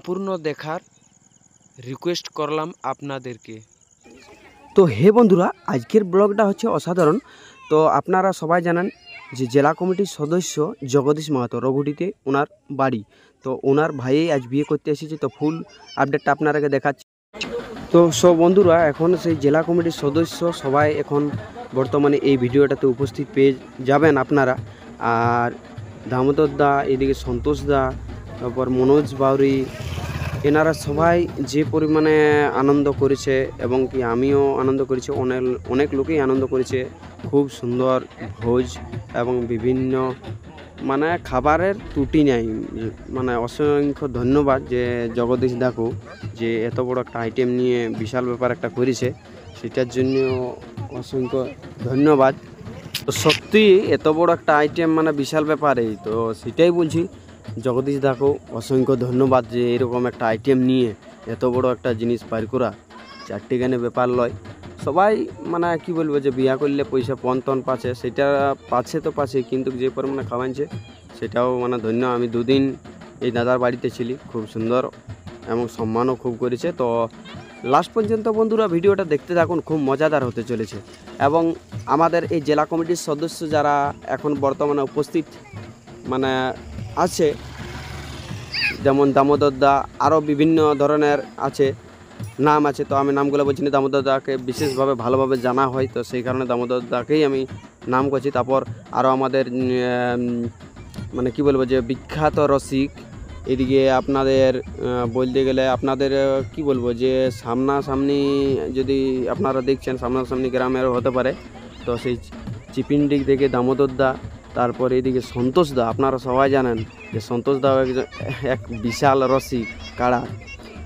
সম্পূর্ণ দেখার রিকোয়েস্ট করলাম আপনাদেরকে। তো হে বন্ধুরা, আজকের ব্লগটা হচ্ছে অসাধারণ। তো আপনারা সবাই জানেন যে জেলা কমিটির সদস্য জগদীশ মাহাতো রঘুটিতে ওনার বাড়ি। তো ওনার ভাইয়ে আজ বিয়ে করতে এসেছে। তো ফুল আপডেটটা আপনারাকে দেখাচ্ছি। তো সব বন্ধুরা, এখন সেই জেলা কমিটির সদস্য সবাই এখন বর্তমানে এই ভিডিওটাতে উপস্থিত পেয়ে যাবেন আপনারা। আর দামোদর দা, এদিকে সন্তোষ দা, তারপর মনোজ বাউরি, এনারা সবাই যে পরিমাণে আনন্দ করেছে এবং কি আমিও আনন্দ করেছি, অনেক লোকেই আনন্দ করেছে। খুব সুন্দর ভোজ এবং বিভিন্ন মানে খাবারের ত্রুটি নেই। মানে অসংখ্য ধন্যবাদ যে জগদীশ দাকু যে এত বড় একটা আইটেম নিয়ে বিশাল ব্যাপার একটা করেছে, সেটার জন্য অসংখ্য ধন্যবাদ। তো সত্যি এত বড় একটা আইটেম মানে বিশাল ব্যাপারই, তো সেটাই বলছি জগদীশ দাকেও অসংখ্য ধন্যবাদ যে এরকম একটা আইটেম নিয়ে এত বড় একটা জিনিস পার করা। চারটি গানে ব্যাপার লয়। সবাই মানে কি বলবো যে বিয়া করলে পয়সা পণ তন পাচ্ছে, সেটা পাচ্ছে তো পাচ্ছে, কিন্তু যে পরিমাণে খাওয়াইছে সেটাও মানে ধন্য। আমি দুদিন এই দাদার বাড়িতে ছিলি, খুব সুন্দর এবং সম্মানও খুব করেছে। তো লাস্ট পর্যন্ত বন্ধুরা ভিডিওটা দেখতে থাকুন, খুব মজাদার হতে চলেছে। এবং আমাদের এই জেলা কমিটির সদস্য যারা এখন বর্তমানে উপস্থিত মানে আছে, যেমন দামোদর দা, আরও বিভিন্ন ধরনের আছে নাম আছে। তো আমি নামগুলো বলছি না, দামোদর দাকে বিশেষভাবে ভালোভাবে জানা হয়, তো সেই কারণে দামোদর দাকেই আমি নাম করছি। তারপর আরও আমাদের মানে কি বলবো যে বিখ্যাত রসিক, এদিকে আপনাদের বলতে গেলে আপনাদের কি বলবো যে সামনাসামনি যদি আপনারা দেখছেন সামনাসামনি গ্রামের হতে পারে, তো সেই চিপিন্ডিক থেকে দামোদর দা, তারপর এদিকে সন্তোষ দা। আপনারা সবাই জানেন যে সন্তোষ দা এক বিশাল রসিক কাড়া।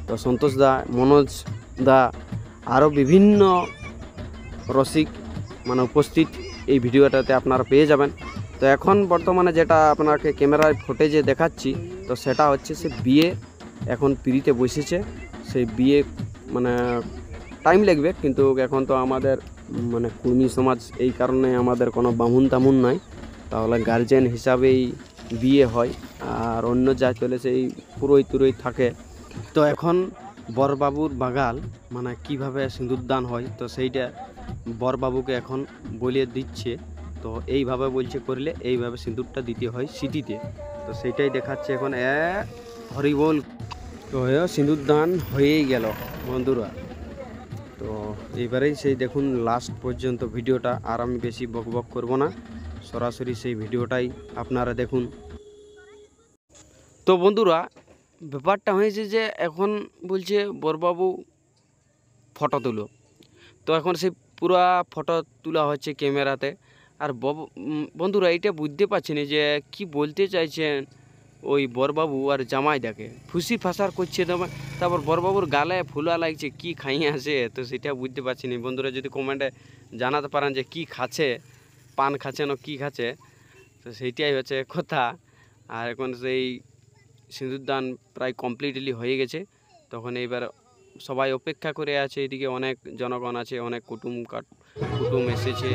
তো সন্তোষ দা, মনোজ দা, আরও বিভিন্ন রসিক মানে উপস্থিত এই ভিডিওটাতে আপনারা পেয়ে যাবেন। তো এখন বর্তমানে যেটা আপনাকে ক্যামেরায় ফুটেজে দেখাচ্ছি, তো সেটা হচ্ছে সে বিয়ে এখন পিড়িতে বসেছে। সেই বিয়ে মানে টাইম লাগবে, কিন্তু এখন তো আমাদের মানে কুর্মী সমাজ, এই কারণে আমাদের কোনো বামুন তামুন নাই, তাহলে গার্জেন হিসাবেই বিয়ে হয়। আর অন্য যা চলে সেই পুরোই তুরোই থাকে। তো এখন বরবাবুর বাগাল মানে কিভাবে সিঁদুরদান হয়, তো সেইটা বরবাবুকে এখন বলিয়ে দিচ্ছে। তো এইভাবে বলছে করলে এইভাবে সিঁদুরটা দিতে হয় সিটিতে, তো সেইটাই দেখাচ্ছে এখন। হরিবোল। তো সিঁদুরদান হয়েই গেল বন্ধুরা। তো এইবারেই সেই দেখুন লাস্ট পর্যন্ত ভিডিওটা। আর আমি বেশি বকবক করব না, সরাসরি সেই ভিডিওটাই আপনারা দেখুন। তো বন্ধুরা, ব্যাপারটা হয়েছে যে এখন বলছে বরবাবু ফটো তুলো। তো এখন সেই পুরা ফটো তোলা হচ্ছে ক্যামেরাতে। আর বন্ধুরা এটা বুঝতে পারছি না যে কি বলতে চাইছেন ওই বরবাবু আর জামাই দেখে ফুসি ফাঁসার করছে। তারপর বরবাবুর গালে ফুলা লাগছে, কি খাইয়ে আসে, তো সেটা বুঝতে পারছি না। বন্ধুরা যদি কমেন্টে জানাতে পারেন যে কি খাচ্ছে, পান খাচ্ছে না কি খাচ্ছে, তো সেইটাই হচ্ছে কথা। আর এখন সেই সিঁদুরদান প্রায় কমপ্লিটলি হয়ে গেছে। তখন এইবার সবাই অপেক্ষা করে আছে, এদিকে অনেক জনগণ আছে, অনেক কুটুম এসেছে।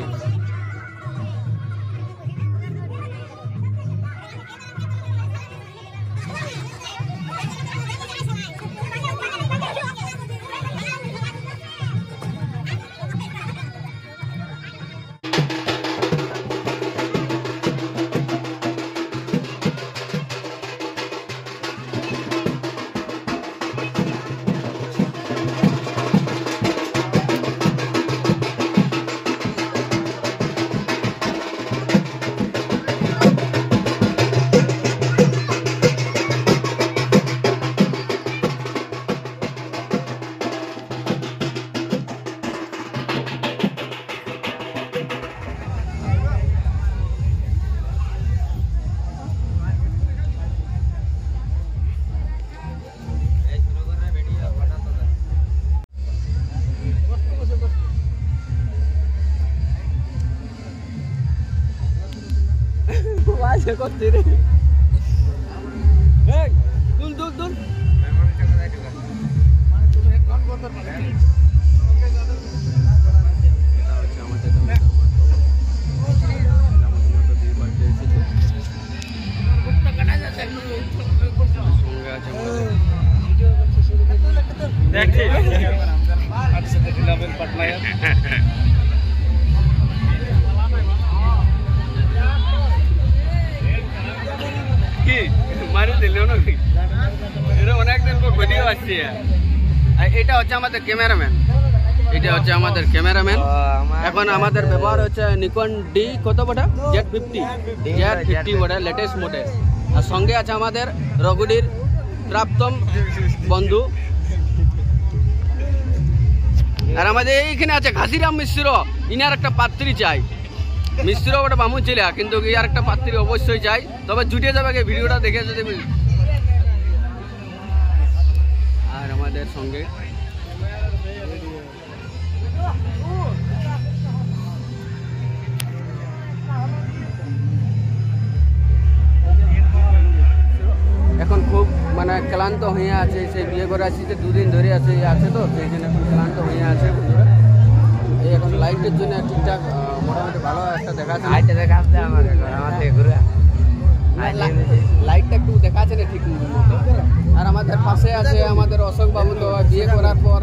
করছে রে, দুল দুল দুল কি মারি দিল নাকি এটা অনেকদিন পর ভিডিও আসছে এটা হচ্ছে আমাদের ক্যামেরাম্যান এখন আমাদের ব্যবহার হচ্ছে নিকন ডি কত বটা Z50 বটা লেটেস্ট মডেল আর সঙ্গে আছে আমাদের রঘুডির প্রাপ্তম বন্ধু আর আমাদের এইখানে আছে ঘাসিরাম মিশ্র ইনার একটা পাত্রী চাই মিশ্র ওটা বামুন ছিল কিন্তু ইয়ার একটা পাত্রী অবশ্যই চাই তবে জুটে যাবে ভিডিওটা দেখে যদি আর আমাদের সঙ্গে এখন খুব মানে ক্লান্ত হয়ে আছে সেই বিয়ে করে আসছে দুদিন ধরে আছে তো সেই জন্য এখন ক্লান্ত হয়ে আছে এই এখন লাইটের জন্য ঠিকঠাক মোটামুটি ভালো একটা দেখাচ্ছে লাইটটা একটু দেখাচ্ছে না ঠিক মতো আর আমাদের পাশে আছে আমাদের অশোক বাবু তো বিয়ে করার পর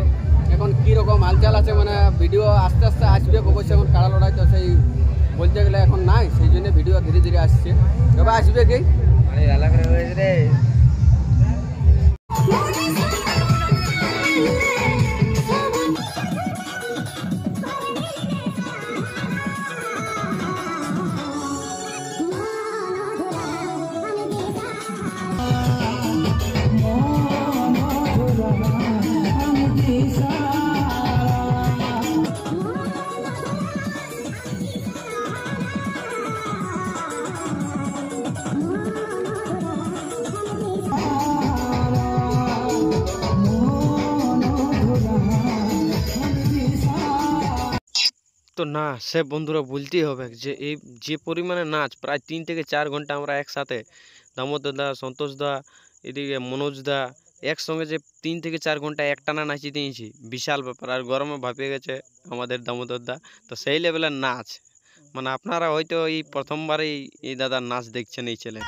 এখন কীরকম হালচাল আছে মানে ভিডিও আস্তে আস্তে আসবে অবশ্যই এখন কাড়া লড়াই তো সেই বলতে গেলে এখন নাই সেই জন্য ভিডিও ধীরে ধীরে আসছে তবে আসবে কি তো না সে বন্ধুরা বলতেই হবে যে এই যে পরিমাণে নাচ প্রায় 3 থেকে 4 ঘন্টা আমরা একসাথে দামোদর দা সন্তোষ দা এদিকে মনোজ দা একসঙ্গে যে 3 থেকে 4 ঘন্টা একটানা নাচিয়ে দিয়েছি বিশাল ব্যাপার আর গরমে ভাপিয়ে গেছে আমাদের দামোদর দা তো সেই লেভেলের নাচ মানে আপনারা হয়তো এই প্রথমবারই এই দাদার নাচ দেখছেন এই ছেলে